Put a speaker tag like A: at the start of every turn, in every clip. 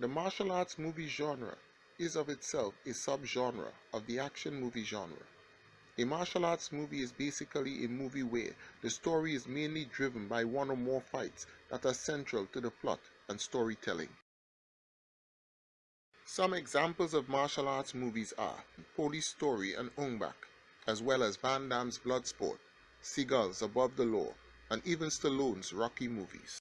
A: The martial arts movie genre is of itself a subgenre of the action movie genre. A martial arts movie is basically a movie where the story is mainly driven by one or more fights that are central to the plot and storytelling. Some examples of martial arts movies are Police Story and Ong Bak, as well as Van Damme's Bloodsport, Seagal's Above the Law, and even Stallone's Rocky movies.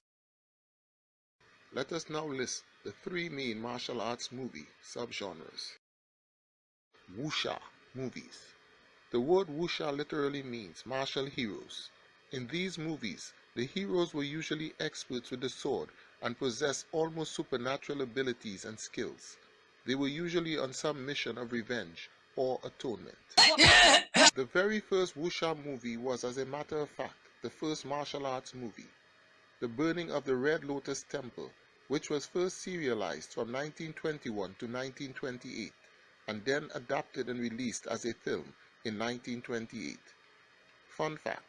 A: Let us now list the three main martial arts movie subgenres. Wuxia movies. The word wuxia literally means martial heroes. In these movies, the heroes were usually experts with the sword and possessed almost supernatural abilities and skills. They were usually on some mission of revenge or atonement. The very first wuxia movie was, as a matter of fact, the first martial arts movie, The Burning of the Red Lotus Temple, which was first serialized from 1921 to 1928 and then adapted and released as a film in 1928. Fun fact,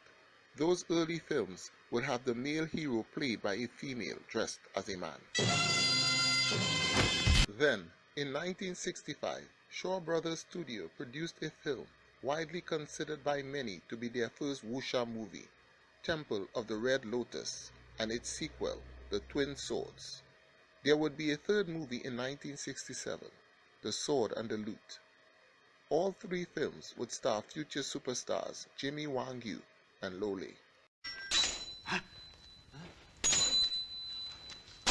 A: those early films would have the male hero played by a female dressed as a man. Then, in 1965, Shaw Brothers Studio produced a film widely considered by many to be their first wuxia movie, Temple of the Red Lotus, and its sequel, The Twin Swords. There would be a third movie in 1967, The Sword and the Lute. All three films would star future superstars Jimmy Wang Yu and Lo Lei.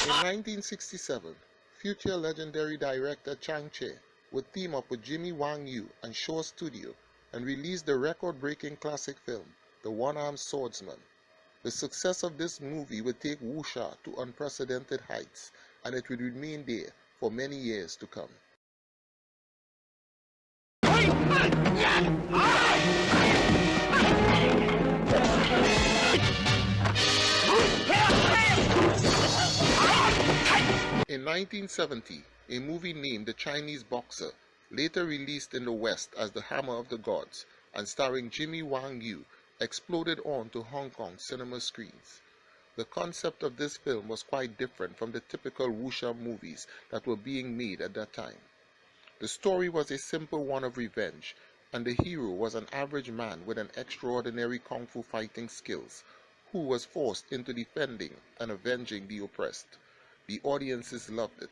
A: In 1967, future legendary director Chang Che would team up with Jimmy Wang Yu and Shaw Studio and release the record-breaking classic film, The One-Armed Swordsman. The success of this movie would take wuxia to unprecedented heights, and it would remain there for many years to come. In 1970, a movie named The Chinese Boxer, later released in the West as The Hammer of the Gods, and starring Jimmy Wang Yu, exploded onto Hong Kong cinema screens. The concept of this film was quite different from the typical wuxia movies that were being made at that time. The story was a simple one of revenge, and the hero was an average man with an extraordinary kung fu fighting skills, who was forced into defending and avenging the oppressed. The audiences loved it.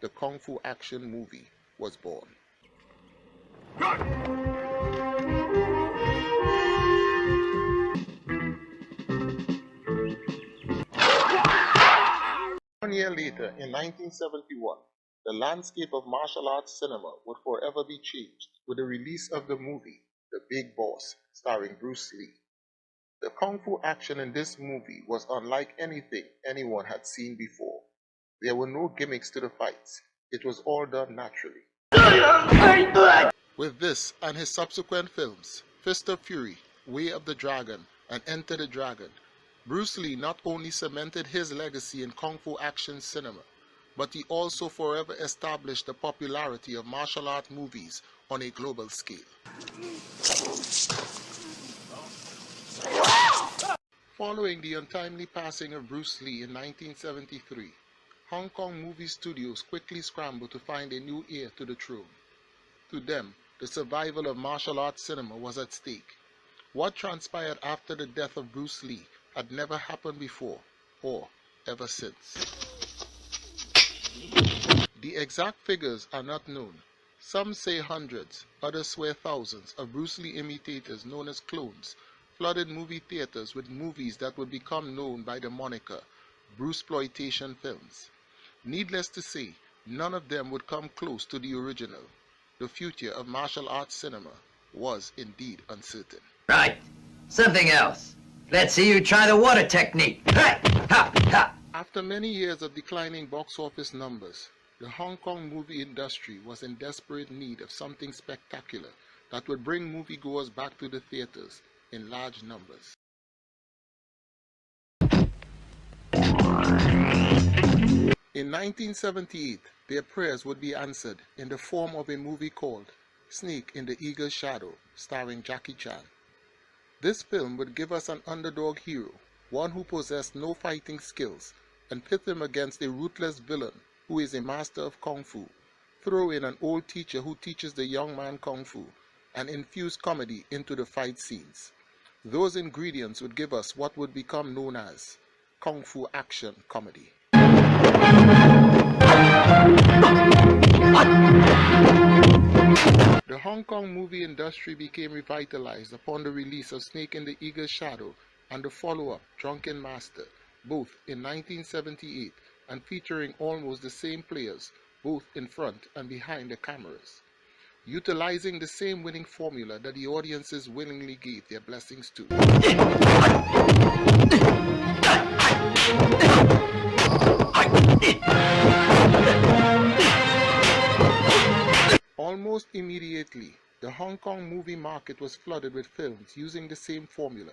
A: The kung fu action movie was born. 1 year later, in 1971, the landscape of martial arts cinema would forever be changed with the release of the movie, The Big Boss, starring Bruce Lee. The kung fu action in this movie was unlike anything anyone had seen before. There were no gimmicks to the fights. It was all done naturally. With this and his subsequent films, Fist of Fury, Way of the Dragon, and Enter the Dragon, Bruce Lee not only cemented his legacy in kung fu action cinema, but he also forever established the popularity of martial art movies on a global scale. Following the untimely passing of Bruce Lee in 1973, Hong Kong movie studios quickly scrambled to find a new heir to the throne. To them, the survival of martial arts cinema was at stake. What transpired after the death of Bruce Lee had never happened before or ever since. The exact figures are not known. Some say hundreds, others swear thousands of Bruce Lee imitators known as clones flooded movie theaters with movies that would become known by the moniker Bruceploitation films. Needless to say, none of them would come close to the original. The future of martial arts cinema was indeed uncertain.
B: Right. Something else. Let's see you try the water technique. Ha! Ha! Ha!
A: After many years of declining box office numbers, the Hong Kong movie industry was in desperate need of something spectacular that would bring moviegoers back to the theaters in large numbers. In 1978, their prayers would be answered in the form of a movie called Snake in the Eagle's Shadow, starring Jackie Chan. This film would give us an underdog hero, one who possessed no fighting skills, and pit him against a ruthless villain who is a master of Kung Fu, throw in an old teacher who teaches the young man Kung Fu, and infuse comedy into the fight scenes. Those ingredients would give us what would become known as Kung Fu action comedy. The Hong Kong movie industry became revitalized upon the release of Snake in the Eagle's Shadow and the follow-up Drunken Master, both in 1978 and featuring almost the same players, both in front and behind the cameras, utilizing the same winning formula that the audiences willingly gave their blessings to. Almost immediately, the Hong Kong movie market was flooded with films using the same formula.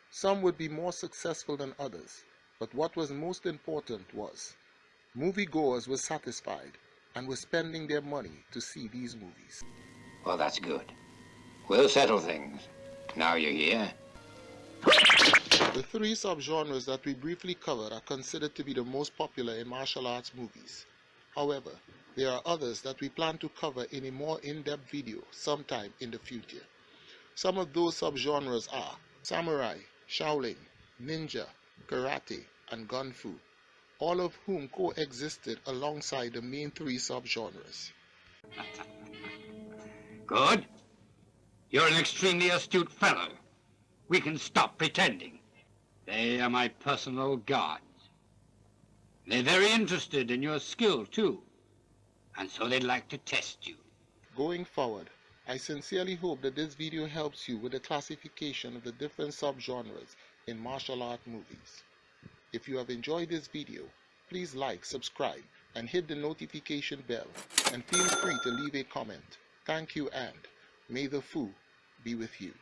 A: Some would be more successful than others, but what was most important was moviegoers were satisfied and were spending their money to see these movies.
B: Well, that's good. We'll settle things. Now you're here.
A: The three subgenres that we briefly covered are considered to be the most popular in martial arts movies. However, there are others that we plan to cover in a more in-depth video sometime in the future. Some of those subgenres are samurai, Shaolin, ninja, karate, and gun fu, all of whom coexisted alongside the main three subgenres.
C: Good. You're an extremely astute fellow. We can stop pretending. They are my personal guards. They're very interested in your skill, too. And so they'd like to test you.
A: Going forward, I sincerely hope that this video helps you with the classification of the different subgenres in martial art movies. If you have enjoyed this video, please like, subscribe, and hit the notification bell, and feel free to leave a comment. Thank you, and may the Fu be with you.